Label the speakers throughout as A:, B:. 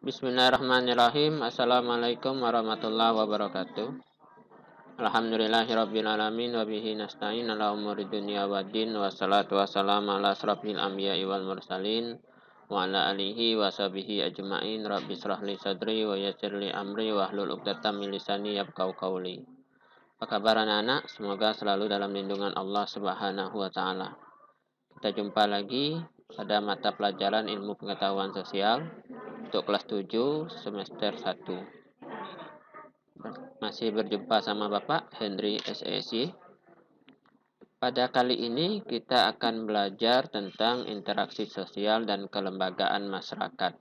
A: Bismillahirrahmanirrahim. Assalamualaikum warahmatullahi wabarakatuh. Alhamdulillahirabbil alamin wa bihi nasta'in ala umuri dunya waddin wassalatu wassalamu ala asrofil anbiya'i wal mursalin wa ala alihi wa sahbihi ajma'in. Rabbi shrah li sadri wa yassir li amri wa hlul 'uqdatam min lisani yafqahu qawli. Apa kabar anak-anak? Semoga selalu dalam lindungan Allah Subhanahu wa taala. Kita jumpa lagi pada mata pelajaran ilmu pengetahuan sosial untuk kelas 7 semester 1. Masih berjumpa sama Bapak Henry SEC. Pada kali ini kita akan belajar tentang interaksi sosial dan kelembagaan masyarakat.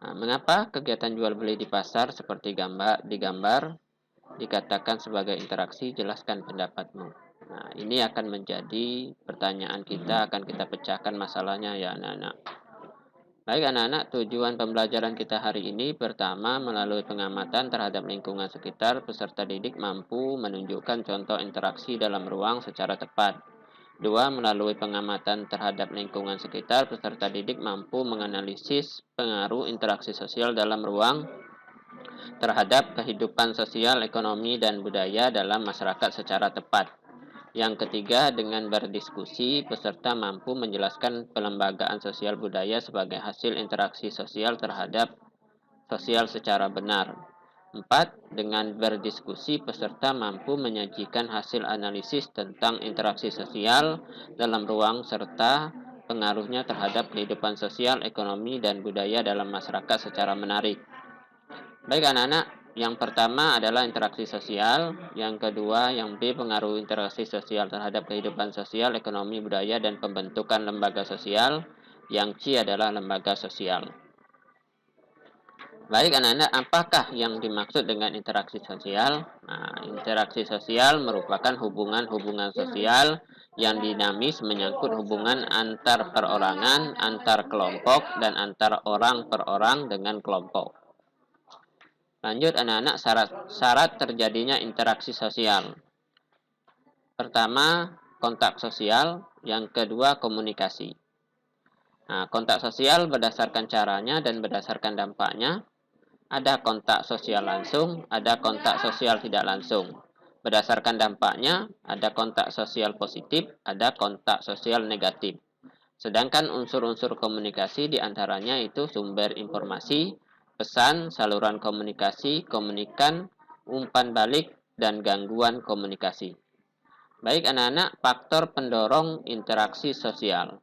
A: Nah, mengapa kegiatan jual beli di pasar seperti digambar dikatakan sebagai interaksi? Jelaskan pendapatmu. Nah, ini akan menjadi pertanyaan kita, akan kita pecahkan masalahnya ya anak-anak. Baik anak-anak, tujuan pembelajaran kita hari ini pertama melalui pengamatan terhadap lingkungan sekitar, peserta didik mampu menunjukkan contoh interaksi dalam ruang secara tepat. Dua, melalui pengamatan terhadap lingkungan sekitar, peserta didik mampu menganalisis pengaruh interaksi sosial dalam ruang terhadap kehidupan sosial, ekonomi, dan budaya dalam masyarakat secara tepat. Yang ketiga, dengan berdiskusi, peserta mampu menjelaskan pelembagaan sosial budaya sebagai hasil interaksi sosial terhadap sosial secara benar. 4. Dengan berdiskusi, peserta mampu menyajikan hasil analisis tentang interaksi sosial dalam ruang serta pengaruhnya terhadap kehidupan sosial, ekonomi, dan budaya dalam masyarakat secara menarik. Baik anak-anak, yang pertama adalah interaksi sosial, yang kedua yang B pengaruh interaksi sosial terhadap kehidupan sosial, ekonomi, budaya, dan pembentukan lembaga sosial, yang C adalah lembaga sosial. Baik anak-anak, apakah yang dimaksud dengan interaksi sosial? Nah, interaksi sosial merupakan hubungan-hubungan sosial yang dinamis menyangkut hubungan antar perorangan, antar kelompok, dan antar orang per orang dengan kelompok. Lanjut anak-anak, syarat terjadinya interaksi sosial. Pertama, kontak sosial. Yang kedua, komunikasi. Nah, kontak sosial berdasarkan caranya dan berdasarkan dampaknya. Ada kontak sosial langsung, ada kontak sosial tidak langsung. Berdasarkan dampaknya, ada kontak sosial positif, ada kontak sosial negatif. Sedangkan unsur-unsur komunikasi diantaranya itu sumber informasi, pesan, saluran komunikasi, komunikan, umpan balik, dan gangguan komunikasi. Baik anak-anak, faktor pendorong interaksi sosial,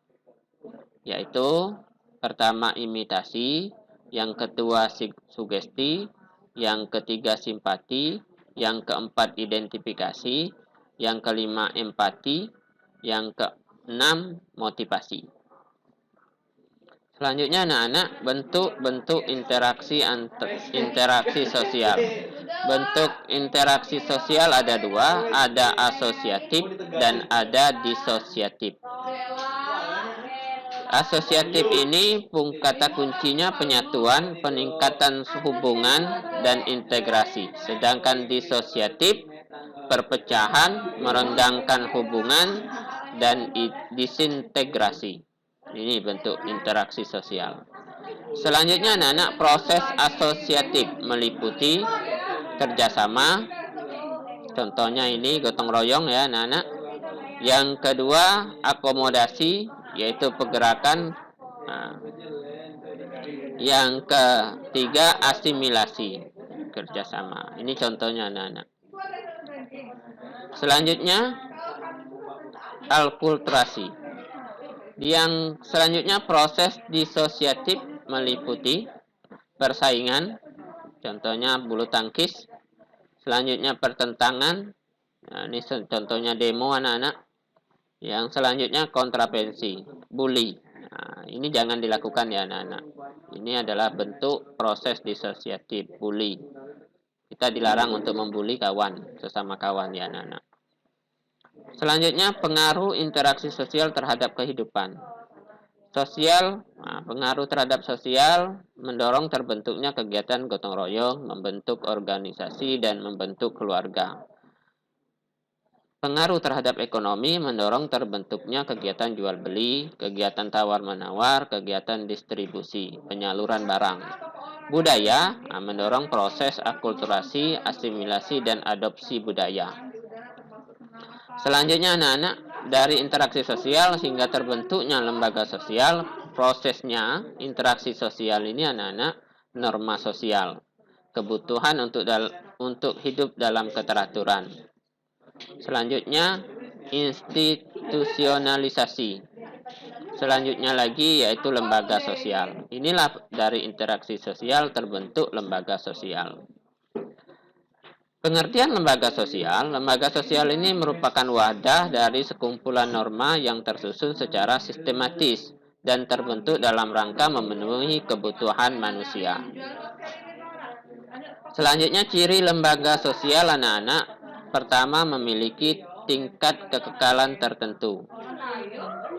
A: yaitu pertama imitasi, yang kedua sugesti, yang ketiga simpati, yang keempat identifikasi, yang kelima empati, yang keenam motivasi. Selanjutnya anak-anak, bentuk-bentuk interaksi sosial. Bentuk interaksi sosial ada dua, ada asosiatif dan ada disosiatif. Asosiatif ini kata kuncinya penyatuan, peningkatan hubungan, dan integrasi. Sedangkan disosiatif, perpecahan, merenggangkan hubungan, dan disintegrasi. Ini bentuk interaksi sosial. Selanjutnya anak-anak, proses asosiatif meliputi kerjasama. Contohnya ini gotong royong ya anak-anak. Yang kedua, akomodasi, yaitu pergerakan. Nah, yang ketiga, asimilasi, kerjasama. Ini contohnya anak-anak. Selanjutnya, alkulturasi. Yang selanjutnya, proses disosiatif meliputi persaingan, contohnya bulu tangkis. Selanjutnya pertentangan, nah, ini contohnya demo anak-anak. Yang selanjutnya kontravensi, bully. Nah, ini jangan dilakukan ya anak-anak. Ini adalah bentuk proses disosiatif, bully. Kita dilarang untuk membuli kawan, sesama kawan ya anak-anak. Selanjutnya pengaruh interaksi sosial terhadap kehidupan. Sosial, pengaruh terhadap sosial mendorong terbentuknya kegiatan gotong royong, membentuk organisasi, dan membentuk keluarga. Pengaruh terhadap ekonomi mendorong terbentuknya kegiatan jual beli, kegiatan tawar-menawar, kegiatan distribusi, penyaluran barang. Budaya mendorong proses akulturasi, asimilasi, dan adopsi budaya. Selanjutnya anak-anak, dari interaksi sosial hingga terbentuknya lembaga sosial, prosesnya interaksi sosial ini anak-anak norma sosial, kebutuhan untuk hidup dalam keteraturan. Selanjutnya institusionalisasi. Selanjutnya lagi yaitu lembaga sosial. Inilah dari interaksi sosial terbentuk lembaga sosial. Pengertian lembaga sosial ini merupakan wadah dari sekumpulan norma yang tersusun secara sistematis dan terbentuk dalam rangka memenuhi kebutuhan manusia. Selanjutnya ciri lembaga sosial anak-anak, pertama memiliki tingkat kekekalan tertentu,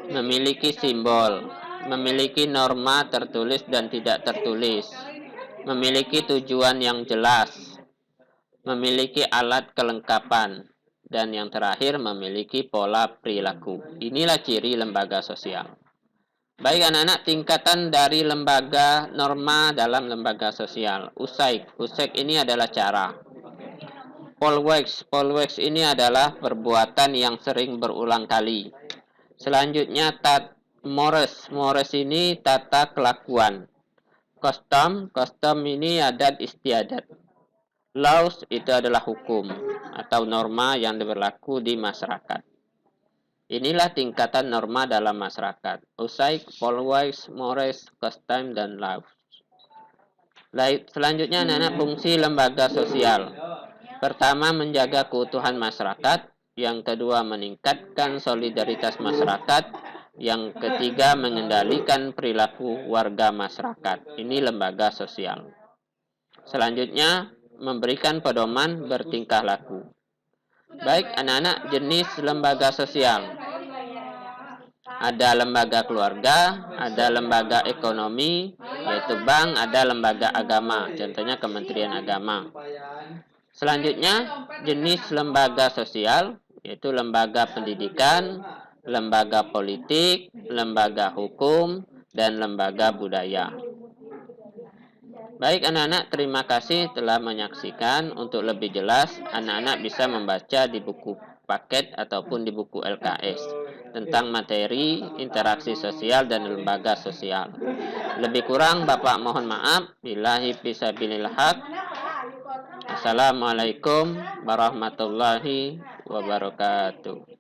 A: memiliki simbol, memiliki norma tertulis dan tidak tertulis, memiliki tujuan yang jelas, memiliki alat kelengkapan, dan yang terakhir memiliki pola perilaku. Inilah ciri lembaga sosial. Baik anak-anak, tingkatan dari lembaga norma dalam lembaga sosial. Usaik ini adalah cara. Polweks ini adalah perbuatan yang sering berulang kali. Selanjutnya mores ini tata kelakuan. Custom ini adat istiadat. Laws itu adalah hukum atau norma yang berlaku di masyarakat. Inilah tingkatan norma dalam masyarakat. Usaik, polweks, mores, custom, dan laws. Selanjutnya anak-anak fungsi lembaga sosial. Pertama, menjaga keutuhan masyarakat. Yang kedua, meningkatkan solidaritas masyarakat. Yang ketiga, mengendalikan perilaku warga masyarakat. Ini lembaga sosial. Selanjutnya, memberikan pedoman bertingkah laku. Baik anak-anak, jenis lembaga sosial. Ada lembaga keluarga, ada lembaga ekonomi, yaitu bank, ada lembaga agama, contohnya Kementerian Agama. Selanjutnya, jenis lembaga sosial, yaitu lembaga pendidikan, lembaga politik, lembaga hukum, dan lembaga budaya. Baik anak-anak, terima kasih telah menyaksikan. Untuk lebih jelas, anak-anak bisa membaca di buku paket ataupun di buku LKS tentang materi interaksi sosial dan lembaga sosial. Lebih kurang Bapak mohon maaf. Billahi fisabilil haq. Assalamualaikum warahmatullahi wabarakatuh.